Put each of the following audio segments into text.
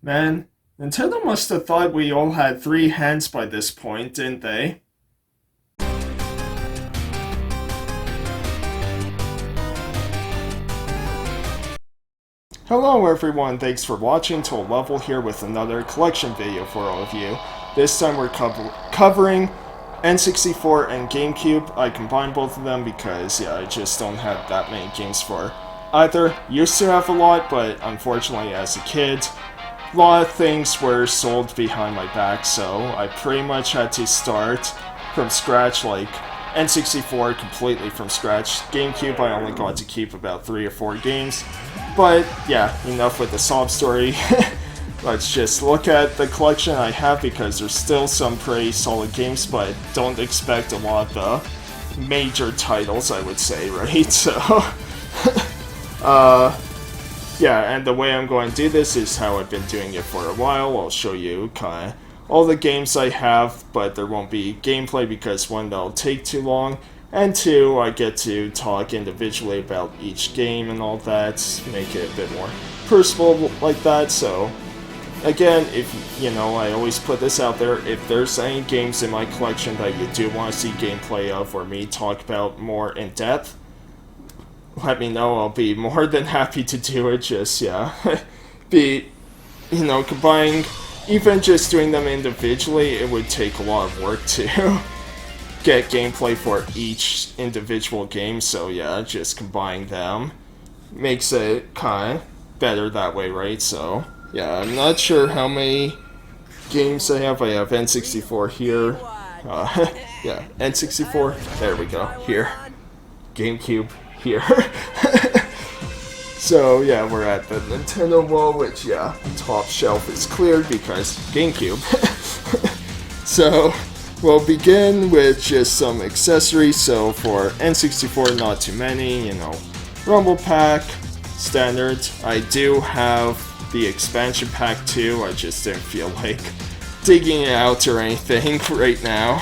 Man, Nintendo must have thought we all had three hands by this point, didn't they? Hello everyone, thanks for watching to a level here with another collection video for all of you. This time we're covering N64 and GameCube. I combined both of them because, yeah, I just don't have that many games for either. Used to have a lot, but unfortunately as a kid, a lot of things were sold behind my back, so I pretty much had to start from scratch, like N64 completely from scratch. GameCube I only got to keep about 3 or 4 games. But yeah, enough with the sob story. Let's just look at the collection I have because there's still some pretty solid games, but don't expect a lot of the major titles, I would say, right? So, yeah, and the way I'm going to do this is how I've been doing it for a while. I'll show you kind of all the games I have, but there won't be gameplay because one, that'll take too long, and two, I get to talk individually about each game and all that, make it a bit more personal like that. So again, if you know, I always put this out there, if there's any games in my collection that you do want to see gameplay of or me talk about more in depth, let me know. I'll be more than happy to do it. Just, yeah, combining, even just doing them individually, it would take a lot of work to get gameplay for each individual game. So yeah, just combining them makes it kind of better that way, right? So yeah, I'm not sure how many games I have. I have N64 here. Yeah, N64. There we go. Here. GameCube. Here. So yeah, we're at the Nintendo wall, which, yeah, top shelf is cleared because GameCube. So we'll begin with just some accessories. So for N64, not too many, you know, Rumble Pack, standard. I do have the expansion pack too, I just didn't feel like digging it out or anything right now.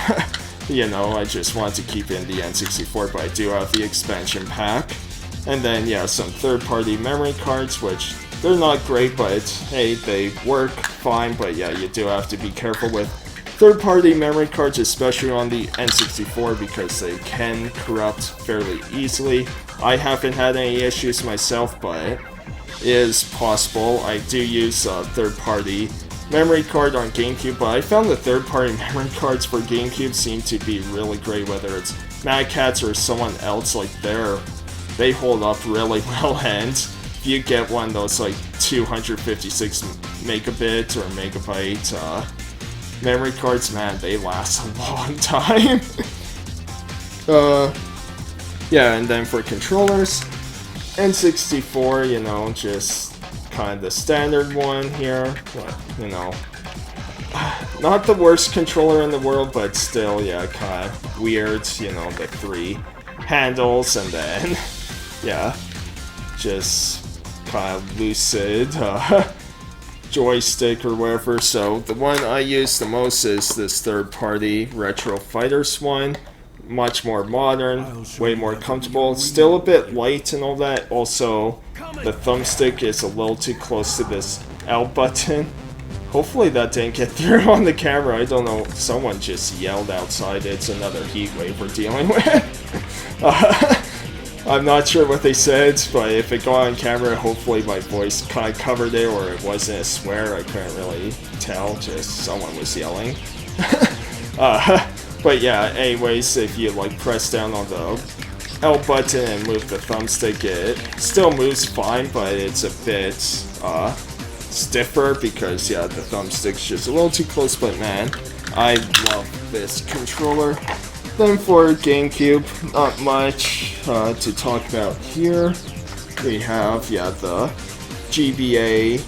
You know, I just want to keep in the N64, but I do have the expansion pack. And then, yeah, some third-party memory cards, which they're not great, but hey, they work fine. But yeah, you do have to be careful with third-party memory cards, especially on the N64, because they can corrupt fairly easily. I haven't had any issues myself, but it is possible. I do use a third-party memory card on GameCube, but I found the third-party memory cards for GameCube seem to be really great, whether it's Mad Catz or someone else. Like, they hold up really well, and if you get one of those like 256 megabit or megabyte memory cards, man, they last a long time. Yeah, and then for controllers, N64, you know, just kind of the standard one here, but, you know, not the worst controller in the world, but still, yeah, kind of weird, you know, the 3 handles, and then, yeah, just kind of lucid joystick or whatever. So the one I use the most is this third-party Retro Fighters one. Much more modern, way more comfortable, still a bit light and all that. Also, the thumbstick is a little too close to this L button. Hopefully that didn't get through on the camera. I don't know, someone just yelled outside. It's another heat wave we're dealing with. I'm not sure what they said, but if it got on camera, hopefully my voice kind of covered it, or it wasn't a swear. I couldn't really tell, just someone was yelling. But yeah, anyways, if you like press down on the L button and move the thumbstick, it still moves fine, but it's a bit stiffer because, yeah, the thumbstick's just a little too close. But man, I love this controller. Then for GameCube, not much to talk about here. We have, yeah, the GBA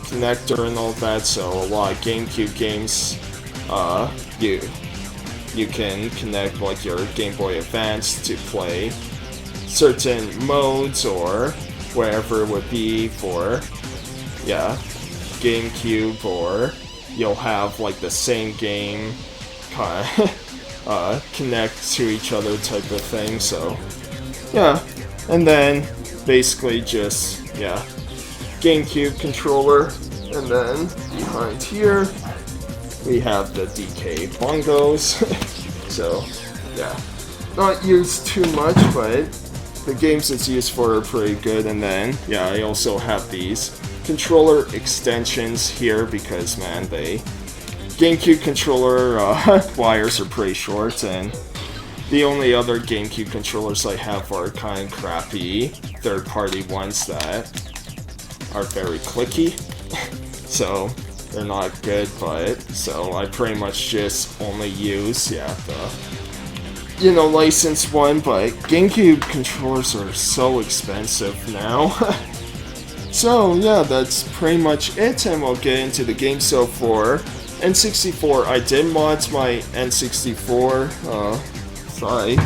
connector and all that, so a lot of GameCube games, you can connect like your Game Boy Advance to play certain modes or wherever it would be for, yeah, GameCube, or you'll have like the same game kind of connect to each other type of thing. So yeah, and then basically just, yeah, GameCube controller. And then behind here, we have the DK bongos. So, yeah, not used too much, but the games it's used for are pretty good. And then, yeah, I also have these controller extensions here because, man, they GameCube controller wires are pretty short, and the only other GameCube controllers I have are kind of crappy third-party ones that are very clicky. So they're not good, but so I pretty much just only use, yeah, the, licensed one, but GameCube controllers are so expensive now. So yeah, that's pretty much it, and we'll get into the game. So for N64, I did mod my N64, so I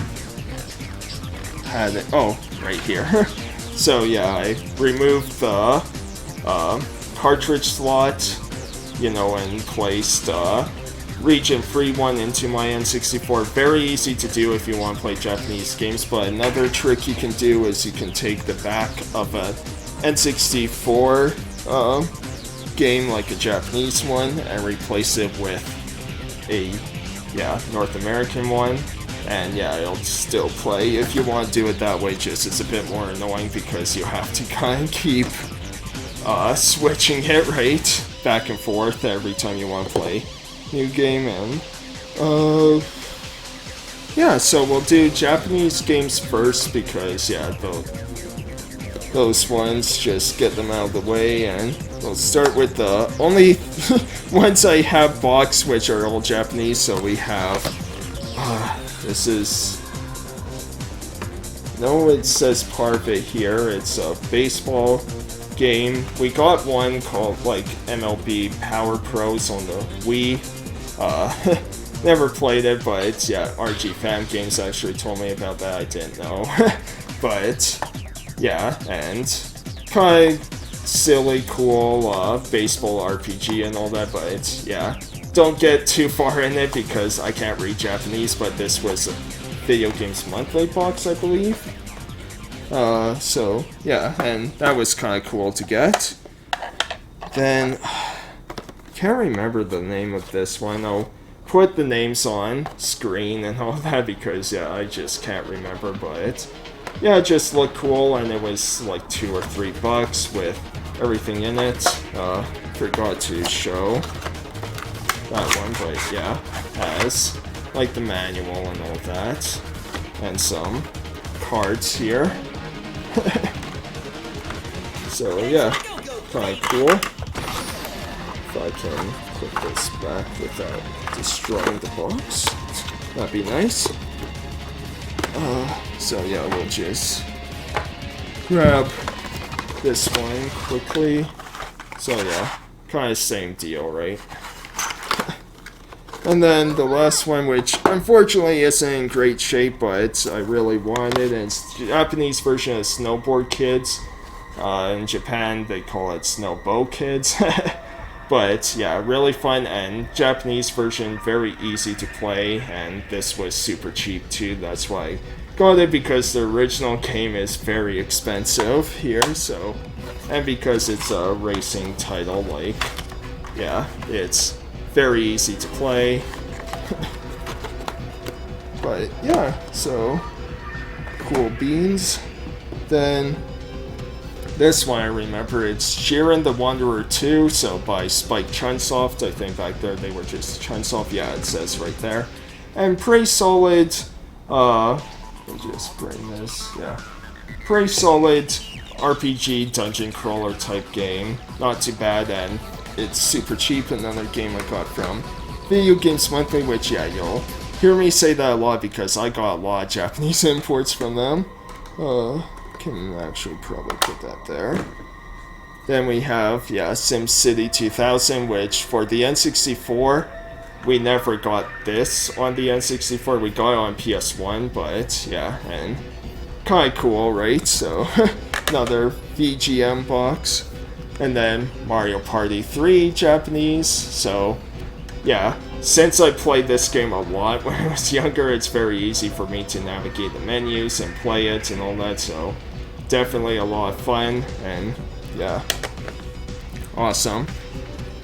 had it, right here. So yeah, I removed the cartridge slot, and placed region free one into my N64. Very easy to do if you want to play Japanese games, but another trick you can do is you can take the back of a N64 game, like a Japanese one, and replace it with a North American one, and yeah, it'll still play. If you want to do it that way, just it's a bit more annoying because you have to kind of keep switching it right back and forth every time you want to play new game. And yeah, so we'll do Japanese games first because yeah, those ones, just get them out of the way, and we'll start with the only ones I have boxed, which are all Japanese. So we have this is, it says part of it here. It's a baseball game. We got one called like MLB Power Pros on the Wii. Never played it, but it's, yeah, RG Fan Games actually told me about that. I didn't know. But yeah, and kind of silly, cool baseball RPG and all that, but it's, yeah, don't get too far in it because I can't read Japanese. But this was a Video Games Monthly box, I believe. So yeah, and that was kind of cool to get. Then can't remember the name of this one. I'll put the names on screen and all that because yeah, I just can't remember. But yeah, it just looked cool, and it was like $2 or $3 with everything in it. Forgot to show that one, but yeah, has like the manual and all that, and some cards here. So yeah, kind of cool. If I can put this back without destroying the box, that'd be nice. So yeah, we'll just grab this one quickly. So yeah, kind of same deal, right? And then the last one, which unfortunately isn't in great shape, but I really wanted, and it's the Japanese version of Snowboard Kids. In Japan, they call it Snowbow Kids. But yeah, really fun, and Japanese version, very easy to play, and this was super cheap too. That's why I got it, because the original game is very expensive here, so, and because it's a racing title, like, yeah, it's very easy to play. But yeah, so cool beans. Then this one I remember, it's Jiren the Wanderer 2, so by Spike Chunsoft. I think back there they were just Chunsoft. Yeah, it says right there. And pretty solid, let me just bring this, yeah. Pretty solid RPG dungeon crawler type game. Not too bad, and it's super cheap. Another game I got from Video Games Monthly, which, yeah, you'll hear me say that a lot because I got a lot of Japanese imports from them. Can actually probably put that there. Then we have, yeah, SimCity 2000, which for the N64, we never got this on the N64. We got it on PS1, but yeah, and kind of cool, right? So another VGM box. And then Mario Party 3 Japanese. So yeah, since I played this game a lot when I was younger, it's very easy for me to navigate the menus and play it and all that, so definitely a lot of fun, and yeah, awesome.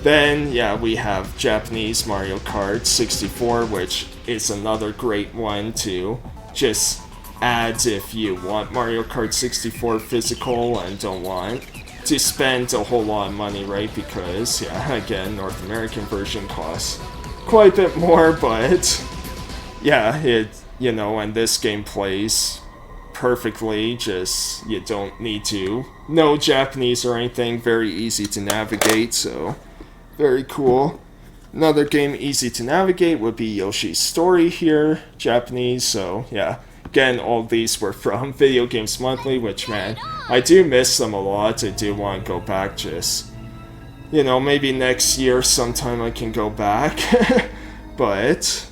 Then, yeah, we have Japanese Mario Kart 64, which is another great one to just add if you want Mario Kart 64 physical and don't want to spend a whole lot of money, right? Because, yeah, again, North American version costs quite a bit more, but yeah, and this game plays perfectly, just you don't need to know Japanese or anything, very easy to navigate, so very cool. Another game easy to navigate would be Yoshi's Story here, Japanese, so yeah. Again, all these were from Video Games Monthly, which, man, I do miss them a lot. I do want to go back, just, maybe next year sometime I can go back. But,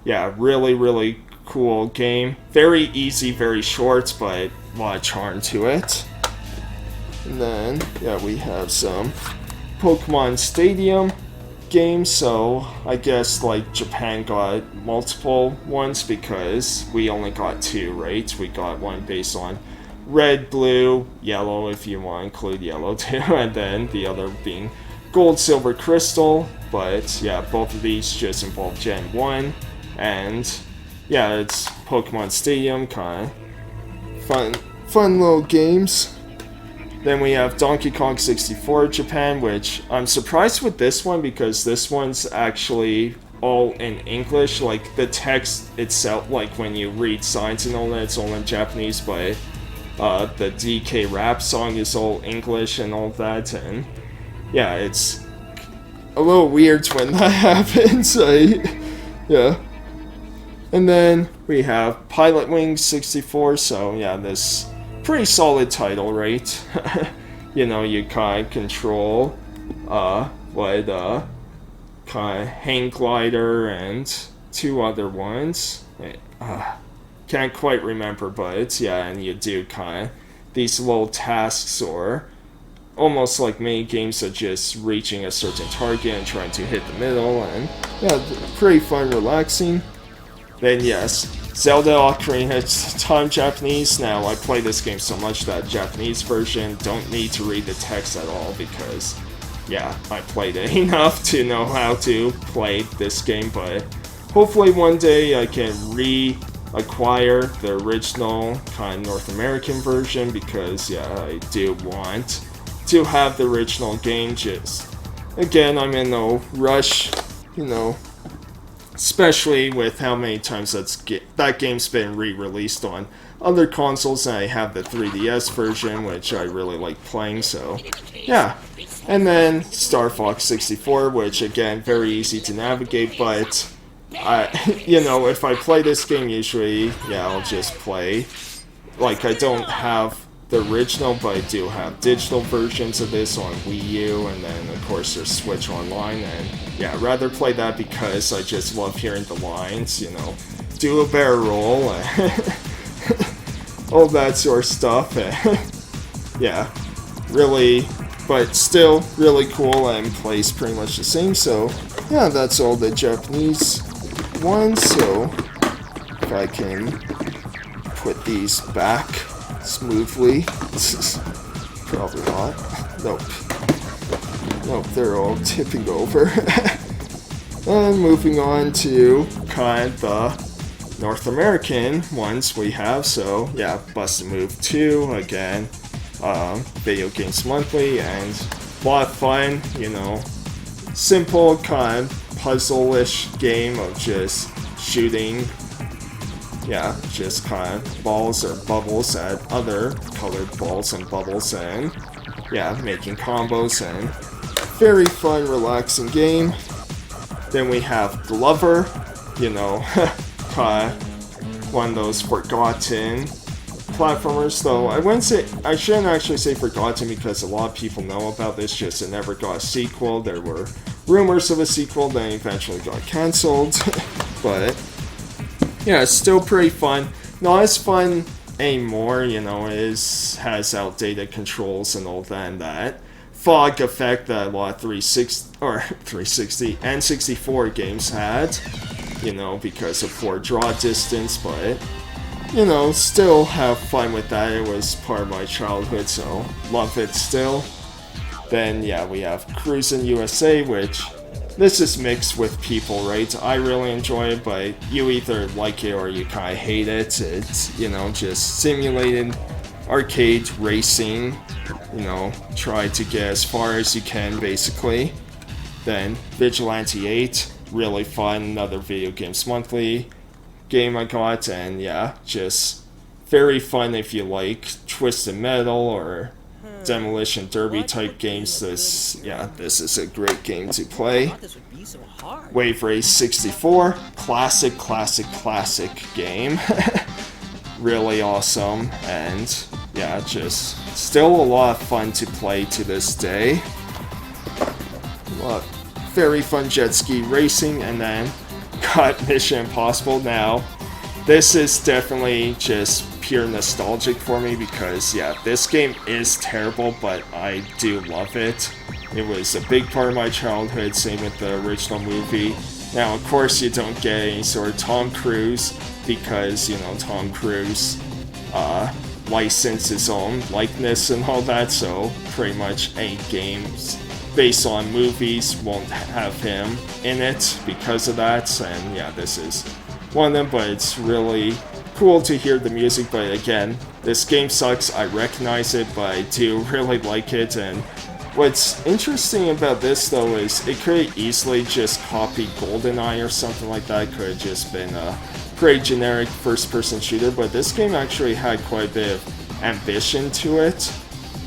yeah, really, really cool game. Very easy, very short, but a lot of charm to it. And then, yeah, we have some Pokemon Stadium games, so I guess like Japan got multiple ones because we only got 2, right? We got one based on red, blue, yellow, if you want to include yellow too, and then the other being gold, silver, crystal. But yeah, both of these just involve Gen 1, and yeah, it's Pokemon Stadium, kind of fun little games. Then we have Donkey Kong 64 Japan, which I'm surprised with this one because this one's actually all in English. Like the text itself, like when you read signs and all that, it's all in Japanese, but the DK rap song is all English and all that. And yeah, it's a little weird when that happens. Yeah. And then we have Pilot Wings 64, so yeah, this pretty solid title, right? You kind of control kind of hang glider and 2 other ones. Can't quite remember, but yeah, and you do kind of these little tasks or almost like mini games of just reaching a certain target and trying to hit the middle, and yeah, pretty fun, relaxing. Then yes, Zelda Ocarina of Time Japanese. Now, I play this game so much that Japanese version don't need to read the text at all because, yeah, I played it enough to know how to play this game, but hopefully one day I can reacquire the original kind of North American version because, yeah, I do want to have the original game. Just, again, I'm in no rush, especially with how many times that game's been re-released on other consoles, and I have the 3DS version, which I really like playing, so yeah. And then Star Fox 64, which again, very easy to navigate, but if I play this game usually, yeah, I'll just play, like I don't have the original, but I do have digital versions of this on Wii U, and then of course there's Switch Online, and yeah, I'd rather play that because I just love hearing the lines, do a barrel roll, all that sort of stuff, yeah, really, but still really cool and plays pretty much the same, so yeah, that's all the Japanese ones, so if I can put these back smoothly. Probably not. Nope, they're all tipping over. And moving on to kind of the North American ones we have. So yeah, Busted Move 2 again, Video Games Monthly, and a lot of fun, simple kind of puzzle-ish game of just shooting, yeah, just kind of balls or bubbles at other colored balls and bubbles, and yeah, making combos, and very fun, relaxing game. Then we have Glover, kind of one of those forgotten platformers, though I shouldn't actually say forgotten because a lot of people know about this, just it never got a sequel. There were rumors of a sequel, then eventually got cancelled, but yeah, it's still pretty fun. Not as fun anymore, has outdated controls and all that, and that fog effect that a lot of 360 and 64 games had, because of poor draw distance, but, still have fun with that. It was part of my childhood, so love it still. Then yeah, we have Cruisin' USA, which this is mixed with people, right? I really enjoy it, but you either like it or you kind of hate it. It's, you know, just simulated arcade racing, you know, try to get as far as you can, basically. Then Vigilante 8, really fun, another Video Games Monthly game I got, and yeah, just very fun if you like Twisted Metal or Demolition Derby type games. This is a great game to play. Wave Race 64, classic game. Really awesome, and yeah, just still a lot of fun to play to this day. Very fun jet ski racing, and then got Mission Impossible. Now, this is definitely just pure nostalgic for me because, yeah, this game is terrible, but I do love it. It was a big part of my childhood, same with the original movie. Now, of course, you don't get any sort of Tom Cruise because, you know, Tom Cruise licensed his own likeness and all that, so pretty much any games based on movies won't have him in it because of that. And yeah, this is one of them, but it's really cool to hear the music. But again, this game sucks, I recognize it, but I do really like it. And what's interesting about this though is it could easily just copy GoldenEye or something like that. It could have just been a pretty generic first-person shooter, but this game actually had quite a bit of ambition to it.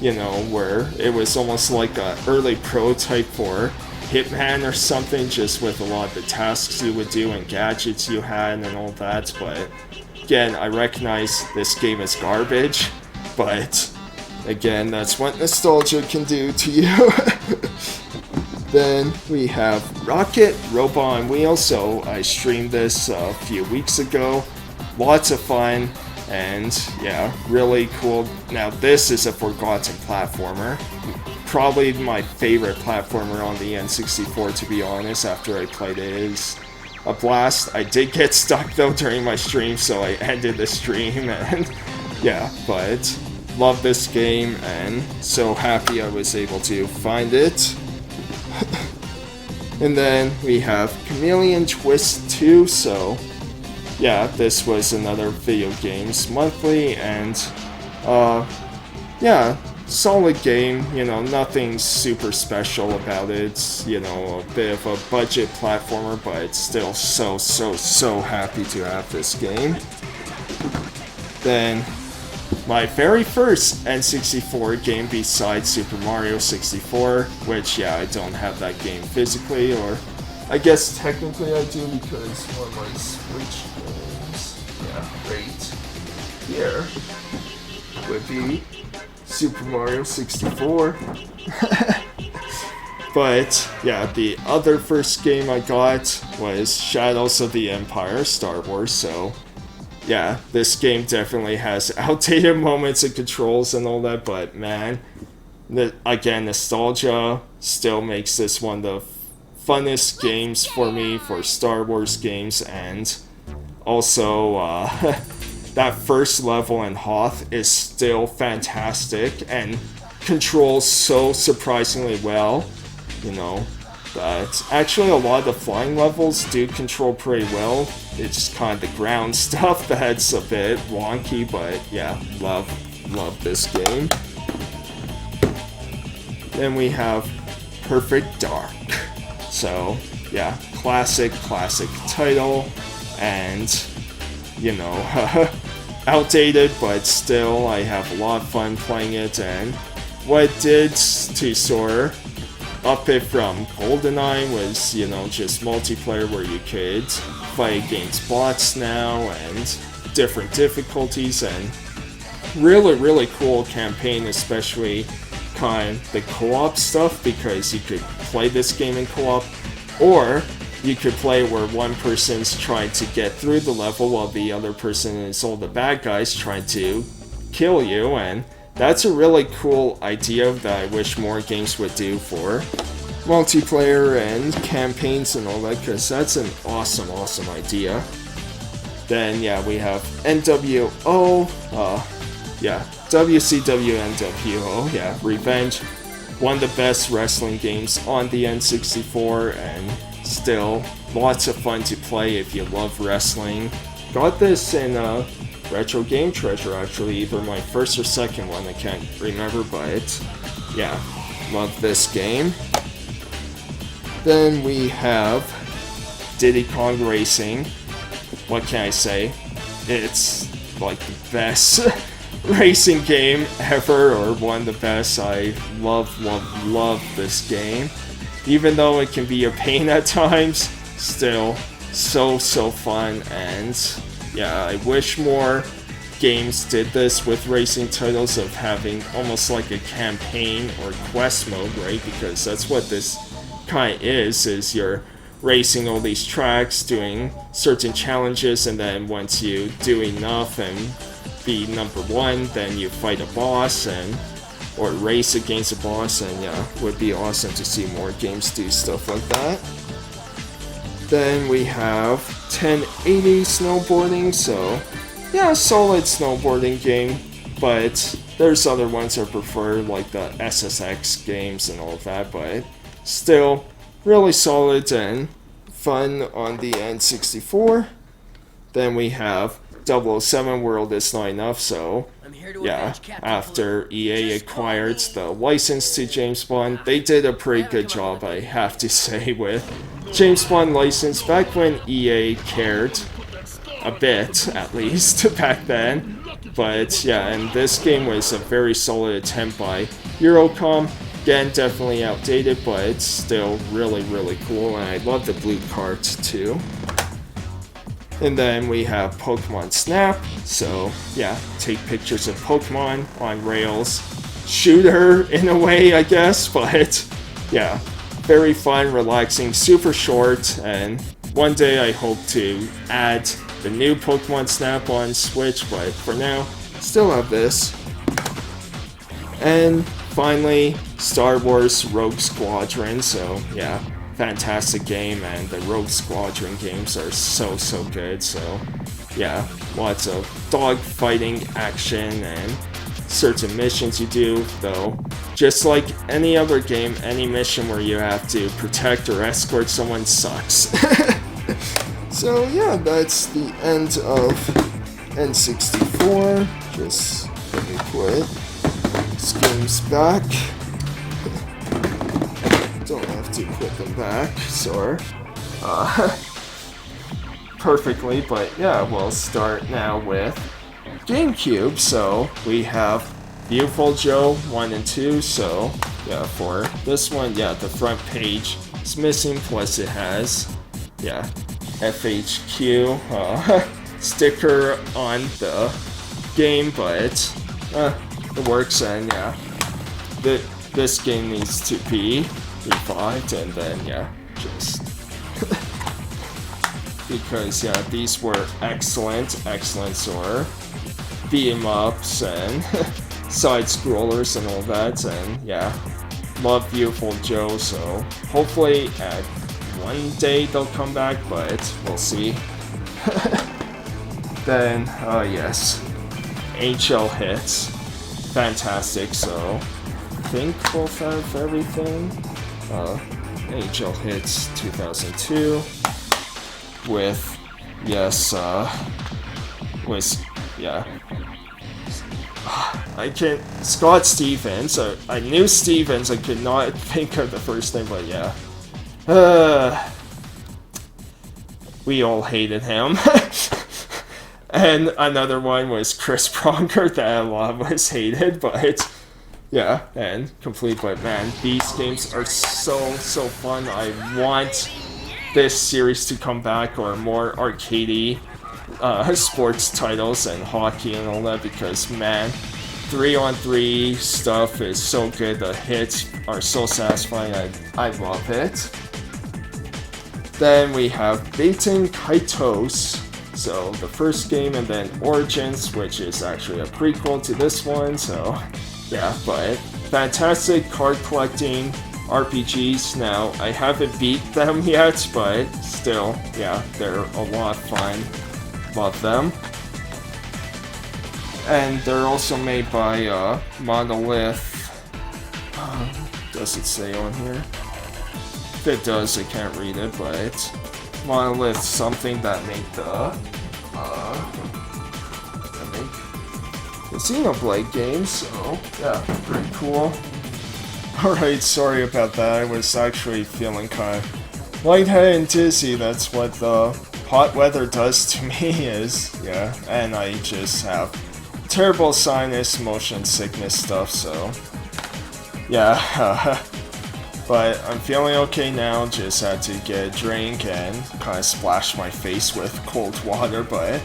You know, where it was almost like an early prototype for Hitman or something, just with a lot of the tasks you would do and gadgets you had and all that. But again, I recognize this game is garbage, but again, that's what nostalgia can do to you. Then we have Rocket Robot on Wheels, so I streamed this a few weeks ago. Lots of fun. And yeah, really cool. Now this is a forgotten platformer. Probably my favorite platformer on the N64, to be honest, after I played it. It's a blast. I did get stuck though during my stream, so I ended the stream, and yeah, but love this game and so happy I was able to find it. And then we have Chameleon Twist 2, so yeah, this was another Video Games Monthly, and yeah, solid game, you know, nothing super special about it. It's, you know, a bit of a budget platformer, but it's still so happy to have this game. Then, my very first N64 game besides Super Mario 64, which, yeah, I don't have that game physically, or I guess technically I do because one of my Switch games, yeah, right here, would be Super Mario 64. But yeah, the other first game I got was Shadows of the Empire, Star Wars, so yeah, this game definitely has outdated moments and controls and all that, but man, again, nostalgia still makes this one of the funnest games for me for Star Wars games. And also that first level in Hoth is still fantastic and controls so surprisingly well, you know. But actually a lot of the flying levels do control pretty well. It's just kind of the ground stuff that's a bit wonky, but yeah, love this game. Then we have Perfect Dark. So yeah, classic title, and you know, outdated, but still I have a lot of fun playing it. And what it did to sort of up it from GoldenEye was, you know, just multiplayer where you could fight against bots now and different difficulties, and really cool campaign, especially kind of the co-op stuff, because you could play this game in co-op, or you could play where one person's trying to get through the level while the other person is all the bad guys trying to kill you. And that's a really cool idea that I wish more games would do for multiplayer and campaigns and all that, because that's an awesome idea. Then yeah, we have NWO, WCW NWO, yeah, Revenge. one of the best wrestling games on the N64, and still lots of fun to play if you love wrestling. Got this in Retro Game Treasure, actually, either my first or second one, I can't remember, but yeah, love this game. Then we have Diddy Kong Racing. What can I say? It's like the best racing game ever, or one of the best. I love this game. Even though it can be a pain at times, still so fun. And yeah, I wish more games did this with racing titles, of having almost like a campaign or quest mode, right? Because that's what this kind of is you're racing all these tracks, doing certain challenges, and then once you do enough and be number one, then you fight a boss or race against a boss, and yeah, would be awesome to see more games do stuff like that. Then we have 1080 snowboarding, so yeah, solid snowboarding game, but there's other ones I prefer, like the SSX games and all of that, but still really solid and fun on the N64. Then we have 007 World Is Not Enough, so yeah, after EA acquired the license to James Bond, they did a pretty good job, I have to say, with James Bond license back when EA cared a bit, at least back then. But yeah, and this game was a very solid attempt by Eurocom. Again, definitely outdated, but it's still really cool, and I love the blue cards too. And then we have Pokemon Snap, so yeah, take pictures of Pokemon on rails. Shooter in a way, I guess, but yeah, very fun, relaxing, super short, and one day I hope to add the new Pokemon Snap on Switch, but for now, still have this. And finally, Star Wars Rogue Squadron, so yeah, fantastic game, and the Rogue Squadron games are so good, so yeah, lots of dogfighting action and certain missions you do, though just like any other game, any mission where you have to protect or escort someone sucks. So yeah, that's the end of N64. Just let me put these games back. Don't have to put them back, sorry. Perfectly, but yeah, we'll start now with GameCube. So we have Viewtiful Joe 1 and 2, so yeah, for this one, yeah, the front page is missing, plus it has, yeah, FHQ sticker on the game, but it works, and yeah, this game needs to be revived, and then yeah, just because yeah, these were excellent or beat 'em ups and side scrollers and all that, and yeah, love Viewtiful Joe, so hopefully at one day they'll come back, but we'll see. Then yes, HL hits, fantastic, so I think we'll have everything. HL hits 2002 with, yes, was, yeah, I can't, Scott Stevens, I knew Stevens, I could not think of the first name, but yeah, we all hated him. And another one was Chris Pronger, that a lot of us hated, but yeah, and complete, but man, these games are so fun. I want this series to come back, or more arcadey sports titles and hockey and all that, because man, 3-on-3 stuff is so good, the hits are so satisfying, I love it. Then we have Baten Kaitos, so the first game, and then Origins, which is actually a prequel to this one, so yeah, but fantastic card collecting RPGs. Now, I haven't beat them yet, but still, yeah, they're a lot of fun. Love them. And they're also made by Monolith. Does it say on here? If it does, I can't read it, but Monolith something that made the Xenoblade games, so yeah, pretty cool. Alright, sorry about that. I was actually feeling kind of lightheaded and dizzy. That's what the hot weather does to me is, yeah, and I just have terrible sinus, motion sickness stuff, so yeah. But I'm feeling okay now, just had to get a drink and kind of splash my face with cold water, but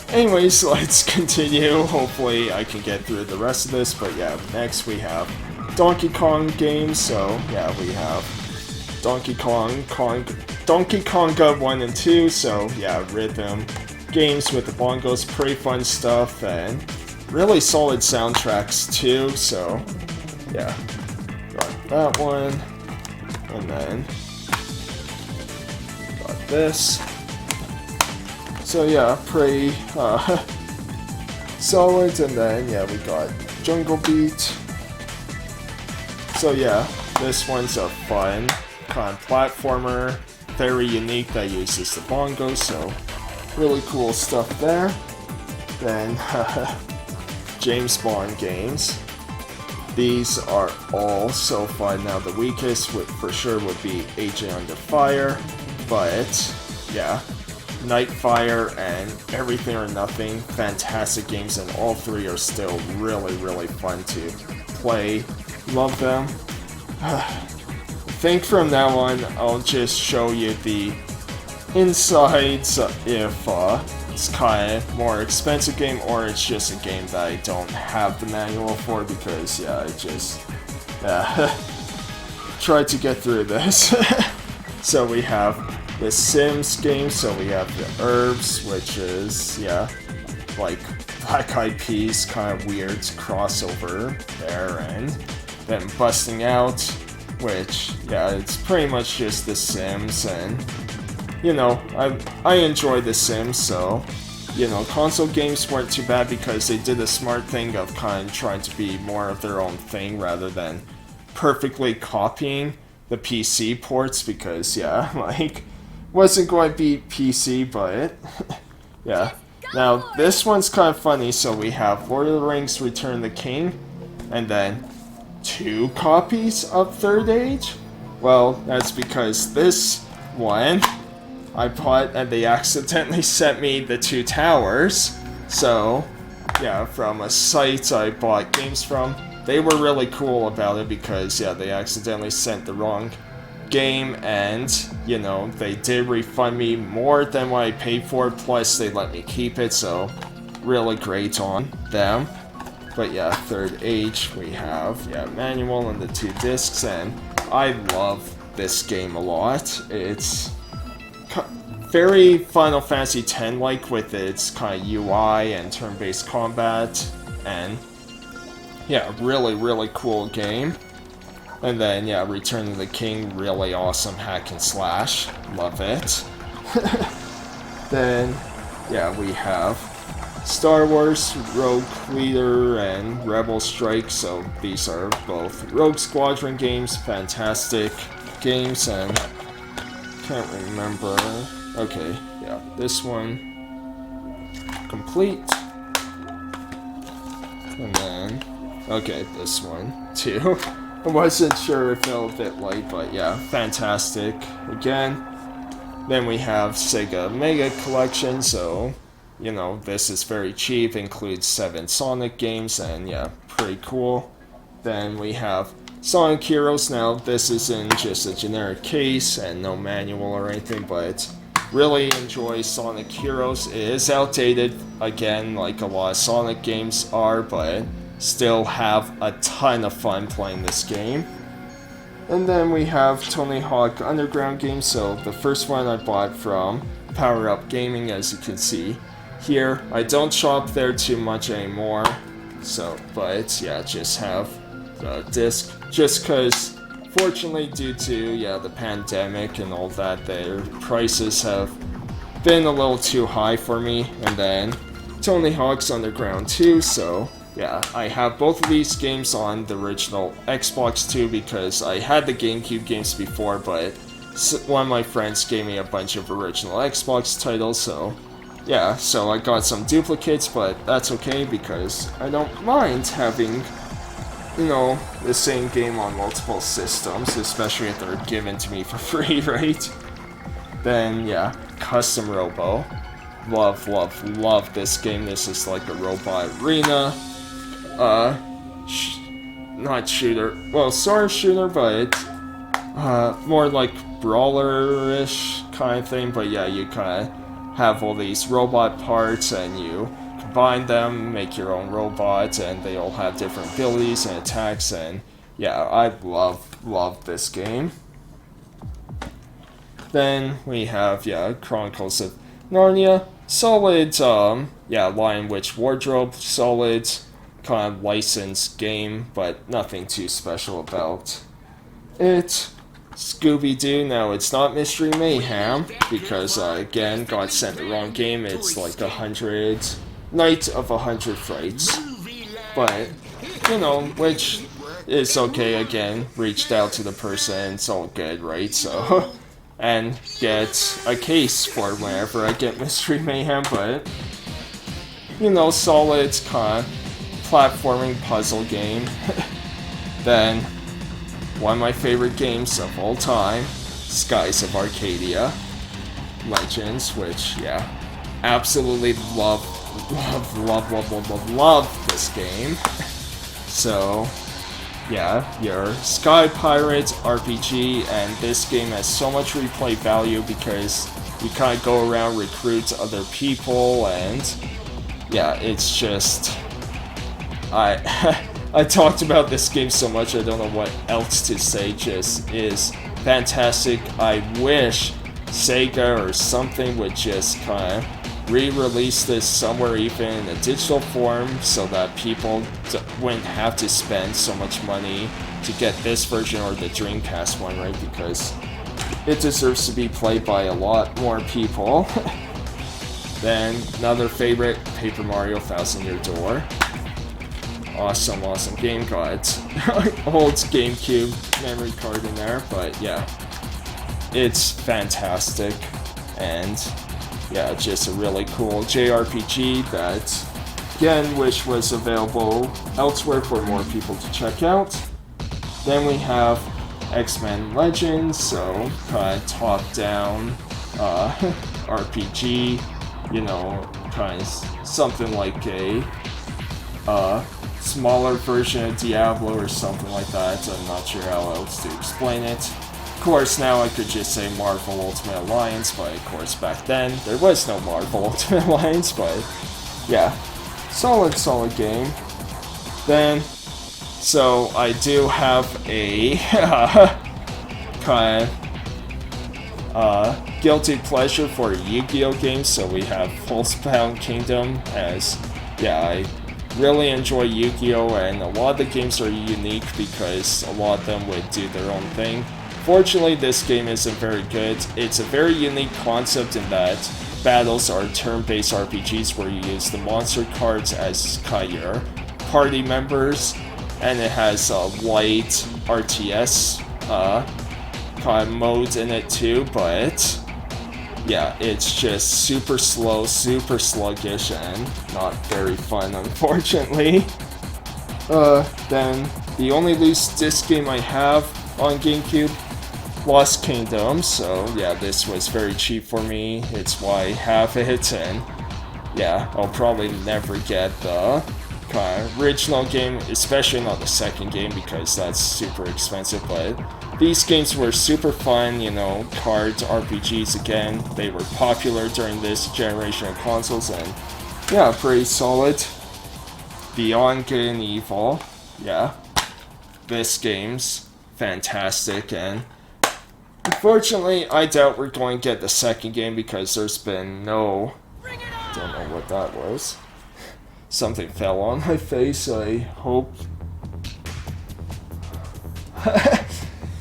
anyways, let's continue. Hopefully I can get through the rest of this, but yeah, next we have Donkey Kong games, so yeah, we have Donkey Konga 1 and 2, so yeah, rhythm games with the bongos, pretty fun stuff, and really solid soundtracks too, so yeah, got that one, and then got this. So yeah, pretty solid, and then yeah, we got Jungle Beat. So yeah, this one's a fun kind of platformer, very unique, that uses the bongos, so really cool stuff there. Then James Bond games. These are all so fun. Now the weakest would for sure would be Agent Under Fire, but yeah, Nightfire and Everything or Nothing, fantastic games, and all three are still really fun to play. Love them. I think from now on I'll just show you the insides if it's kind of more expensive game or it's just a game that I don't have the manual for, because yeah, I just tried to get through this. So we have the Sims game, so we have the Herbs, which is, yeah, like Black Eyed Peas, kind of weird crossover there, and then Busting Out, which, yeah, it's pretty much just the Sims, and, you know, I enjoy the Sims, so, you know, console games weren't too bad because they did a smart thing of kind of trying to be more of their own thing rather than perfectly copying the PC ports, because, yeah, like, wasn't going to be PC, but yeah. Now, this one's kind of funny, so we have Lord of the Rings Return of the King, and then 2 copies of Third Age? Well, that's because this one I bought and they accidentally sent me the 2 towers. So, yeah, from a site I bought games from. They were really cool about it because, yeah, they accidentally sent the wrong game, and, you know, they did refund me more than what I paid for, plus they let me keep it, so really great on them. But yeah, Third Age, we have, yeah, manual and the 2 discs, and I love this game a lot. It's very Final Fantasy X-like with its kind of UI and turn-based combat, and yeah, really cool game. And then, yeah, Return of the King, really awesome hack and slash. Love it. Then, yeah, we have Star Wars, Rogue Leader, and Rebel Strike. So these are both Rogue Squadron games, fantastic games, and can't remember. Okay, yeah, this one complete. And then, okay, this one too. I wasn't sure if it felt a bit light, but yeah, fantastic again. Then we have Sega Mega Collection, so, you know, this is very cheap, includes 7 Sonic games, and yeah, pretty cool. Then we have Sonic Heroes. Now, this isn't just a generic case and no manual or anything, but really enjoy Sonic Heroes. It is outdated, again, like a lot of Sonic games are, but still have a ton of fun playing this game. And then we have Tony Hawk Underground games. So the first one I bought from Power Up Gaming, as you can see here. I don't shop there too much anymore, so, but yeah, just have the disc, just because fortunately due to, yeah, the pandemic and all that, their prices have been a little too high for me. And then Tony Hawk's Underground 2, so yeah, I have both of these games on the original Xbox too because I had the GameCube games before, but one of my friends gave me a bunch of original Xbox titles, so yeah, so I got some duplicates, but that's okay because I don't mind having, you know, the same game on multiple systems, especially if they're given to me for free, right? Then, yeah, Custom Robo. Love, love, love this game. This is like a robot arena. Not shooter. Well, sort of shooter, but more like brawler-ish kind of thing. But yeah, you kind of have all these robot parts and you combine them, make your own robot, and they all have different abilities and attacks. And yeah, I love this game. Then we have, yeah, Chronicles of Narnia. Solid, yeah, Lion Witch Wardrobe. Solid, kind of licensed game, but nothing too special about it. Scooby-Doo, now it's not Mystery Mayhem, because, again, got sent the wrong game. It's like 100... Night of 100 Frights. But, you know, which is okay, again. Reached out to the person, it's all good, right? So... and get a case for whenever I get Mystery Mayhem, but, you know, solid kind of platforming puzzle game. Then, one of my favorite games of all time, Skies of Arcadia Legends, which, yeah, absolutely love this game. So, yeah, your Sky Pirates RPG, and this game has so much replay value because you kind of go around, recruit other people, and yeah, it's just... I talked about this game so much, I don't know what else to say, just is fantastic. I wish Sega or something would just kind of re-release this somewhere, even in a digital form, so that people wouldn't have to spend so much money to get this version or the Dreamcast one, right? Because it deserves to be played by a lot more people. Then another favorite, Paper Mario Thousand Year Door. Awesome, awesome game. Got old GameCube memory card in there, but yeah, it's fantastic. And yeah, just a really cool JRPG that, again, wish was available elsewhere for more people to check out. Then we have X-Men Legends, so kind of top-down RPG, you know, kind of something like a smaller version of Diablo or something like that. I'm not sure how else to explain it. Of course, now I could just say Marvel Ultimate Alliance, but of course back then there was no Marvel Ultimate Alliance, but yeah, solid game. Then, so I do have a kind of guilty pleasure for Yu-Gi-Oh games, so we have Pulsebound Kingdom as, yeah, I really enjoy Yu-Gi-Oh, and a lot of the games are unique because a lot of them would do their own thing. Fortunately, this game isn't very good. It's a very unique concept in that battles are turn-based RPGs where you use the monster cards as kind of your party members, and it has a light RTS kind of modes in it too, but yeah, it's just super slow, super sluggish, and not very fun, unfortunately. Then the only loose disc game I have on GameCube, Lost Kingdom, so yeah, this was very cheap for me, it's why I have it, and yeah, I'll probably never get the kind of original game, especially not the second game because that's super expensive, but these games were super fun, you know, cards, RPGs again, they were popular during this generation of consoles, and yeah, pretty solid. Beyond Good and Evil, yeah, this game's fantastic, and unfortunately, I doubt we're going to get the second game because there's been no... Don't know what that was. Something fell on my face, I hope...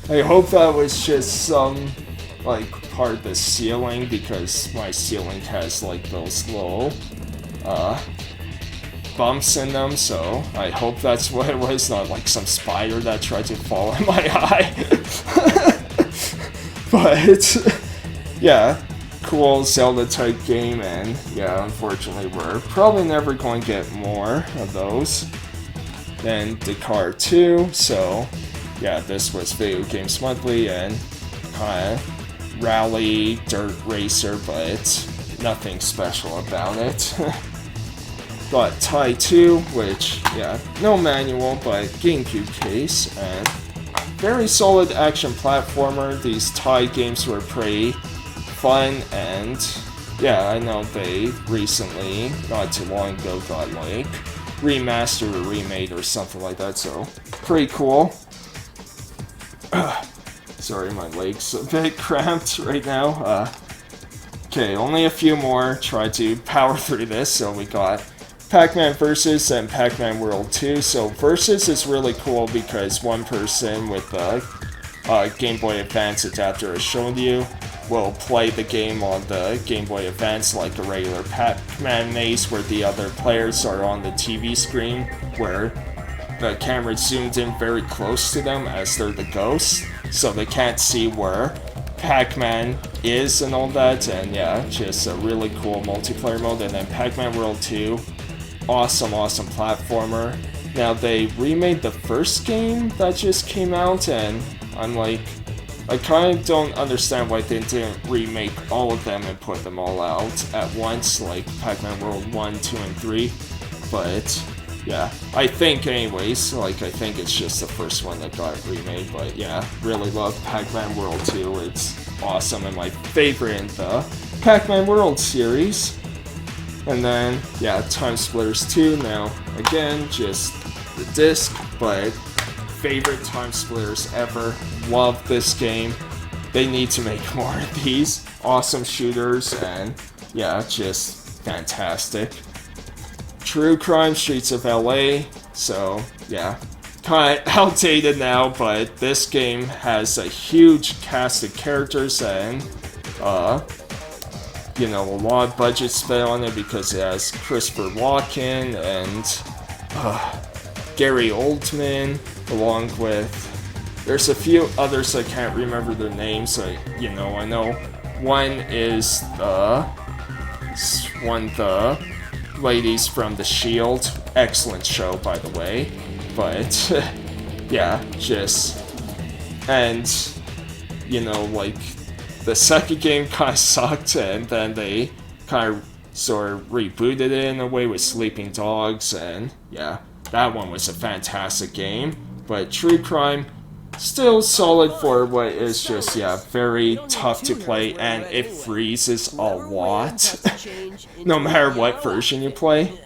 I hope that was just some, like, part of the ceiling, because my ceiling has, like, those little, bumps in them, so I hope that's what it was, not like some spider that tried to fall in my eye. But, yeah, cool Zelda-type game, and yeah, unfortunately we're probably never going to get more of those. Then Dakar 2, so yeah, this was Video Games Monthly, and kind of rally dirt racer, but nothing special about it. Got Tai 2, which, yeah, no manual, but GameCube case, and very solid action platformer. These Tai games were pretty fun, and yeah, I know they recently, not too long ago, got like remastered or remade or something like that, so pretty cool. Sorry, my leg's a bit cramped right now. Okay, only a few more. Try to power through this. So we got Pac-Man Versus and Pac-Man World 2. So Versus is really cool because one person with the Game Boy Advance adapter as shown you will play the game on the Game Boy Advance like a regular Pac-Man maze, where the other players are on the TV screen, where the camera zoomed in very close to them as they're the ghosts, so they can't see where Pac-Man is and all that. And yeah, just a really cool multiplayer mode. And then Pac-Man World 2, awesome platformer. Now they remade the first game that just came out, and I'm like, I kind of don't understand why they didn't remake all of them and put them all out at once, like Pac-Man World 1, 2, and 3, but yeah, I think anyways, like I think it's just the first one that got remade, but yeah, really love Pac-Man World 2, it's awesome and my favorite in the Pac-Man World series. And then, yeah, Time Splitters 2, now, again, just the disc, but favorite Time Splitters ever. Love this game. They need to make more of these. Awesome shooters, and yeah, just fantastic. True Crime Streets of LA, so yeah, kind of outdated now, but this game has a huge cast of characters and, you know, a lot of budget spent on it because it has Christopher Walken and Gary Oldman, along with, there's a few others I can't remember their names. You know, I know one is the ladies from The Shield, excellent show by the way, but yeah, just, and you know, like the second game kind of sucked, and then they kind of sort of rebooted it in a way with Sleeping Dogs, and yeah, that one was a fantastic game. But True Crime, still solid for what is just, yeah, very tough to play, and it freezes a lot, no matter what version you play.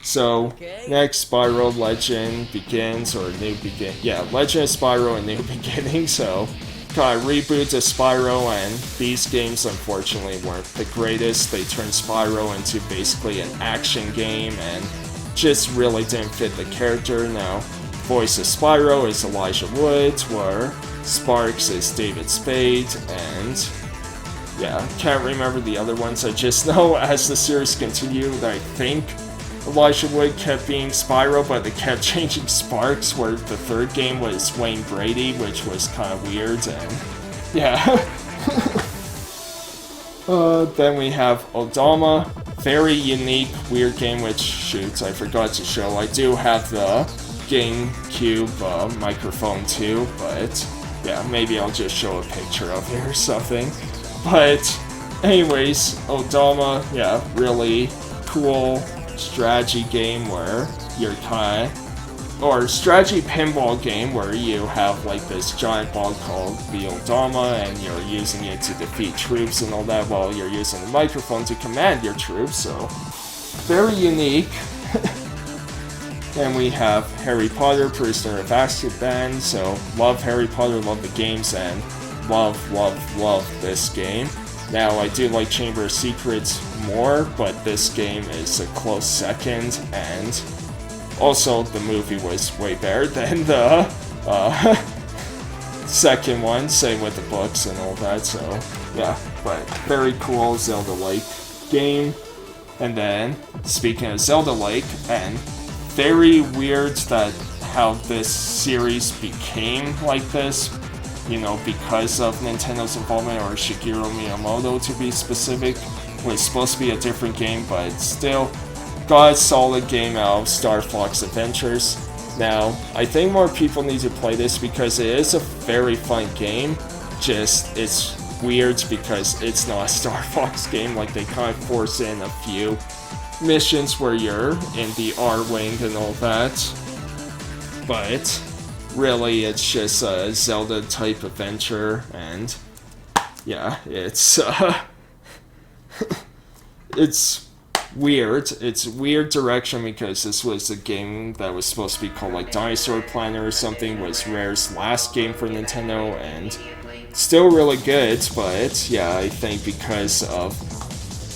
So, next, Spyro Legend Begins, or New Begin, yeah, Legend of Spyro and New Beginning, so kind of reboots of Spyro, and these games unfortunately weren't the greatest. They turned Spyro into basically an action game, and just really didn't fit the character. Now, voice of Spyro is Elijah Wood, where Sparks is David Spade, and yeah, can't remember the other ones. I just know as the series continued, I think Elijah Wood kept being Spyro, but they kept changing Sparks, where the third game was Wayne Brady, which was kind of weird, and yeah. Then we have Odama, very unique, weird game, which, shoots, I forgot to show. I do have the GameCube microphone too, but yeah, maybe I'll just show a picture of it or something. But anyways, Odama, yeah, really cool strategy game where you're or strategy pinball game where you have like this giant ball called the Odama, and you're using it to defeat troops and all that, while you're using the microphone to command your troops, so very unique. Then we have Harry Potter, Prisoner of Azkaban, so love Harry Potter, love the games, and love this game. Now, I do like Chamber of Secrets more, but this game is a close second, and also the movie was way better than the second one, same with the books and all that, so yeah, but very cool Zelda-like game. And then, speaking of Zelda-like, and very weird that how this series became like this, you know, because of Nintendo's involvement, or Shigeru Miyamoto to be specific. It was supposed to be a different game, but still got a solid game out of Star Fox Adventures. Now, I think more people need to play this because it is a very fun game, just it's weird because it's not a Star Fox game. Like, they kind of force in a few missions where you're in the R-Wing and all that, but really it's just a Zelda type adventure, and yeah, it's it's weird. It's weird direction because this was a game that was supposed to be called like Dinosaur Planet or something, was Rare's last game for Nintendo, and still really good, but yeah, I think because of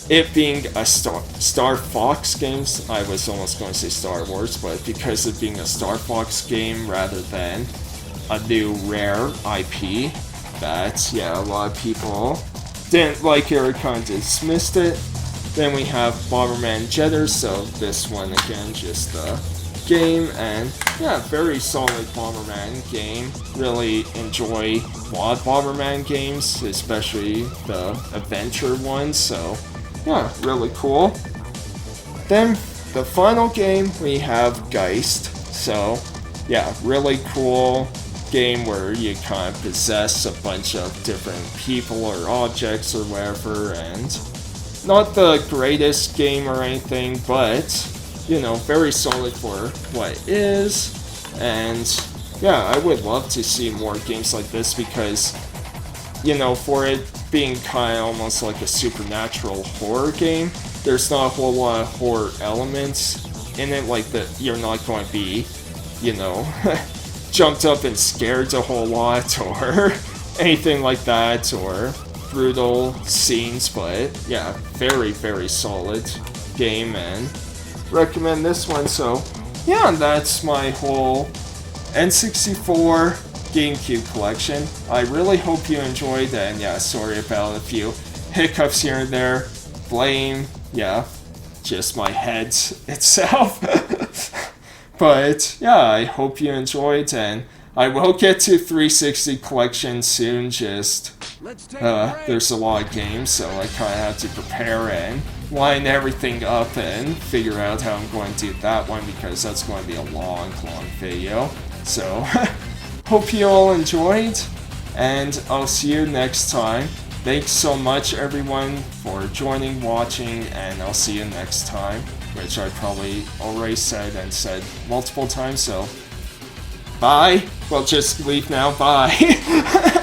it being a Star Fox games, I was almost going to say Star Wars, but because of being a Star Fox game rather than a new Rare IP, that, yeah, a lot of people didn't like it or kind of dismissed it. Then we have Bomberman Jetter, so this one again, just a game, and yeah, very solid Bomberman game. Really enjoy quad Bomberman games, especially the adventure ones, so yeah, really cool. Then the final game we have Geist, so yeah, really cool game where you kind of possess a bunch of different people or objects or whatever, and not the greatest game or anything, but, you know, very solid for what it is. And yeah, I would love to see more games like this because, you know, for it being kind of almost like a supernatural horror game, there's not a whole lot of horror elements in it, like that you're not going to be, you know, jumped up and scared a whole lot or anything like that, or brutal scenes, but yeah, very, very solid game, and recommend this one. So yeah, that's my whole N64 GameCube collection. I really hope you enjoyed, and yeah, sorry about a few hiccups here and there. Blame, yeah, just my head itself. But yeah, I hope you enjoyed, and I will get to 360 collection soon, just there's a lot of games, so I kind of have to prepare and line everything up and figure out how I'm going to do that one, because that's going to be a long video. So hope you all enjoyed, and I'll see you next time. Thanks so much everyone for joining, watching, and I'll see you next time, which I probably already said and said multiple times, so bye. Well, just leave now, bye.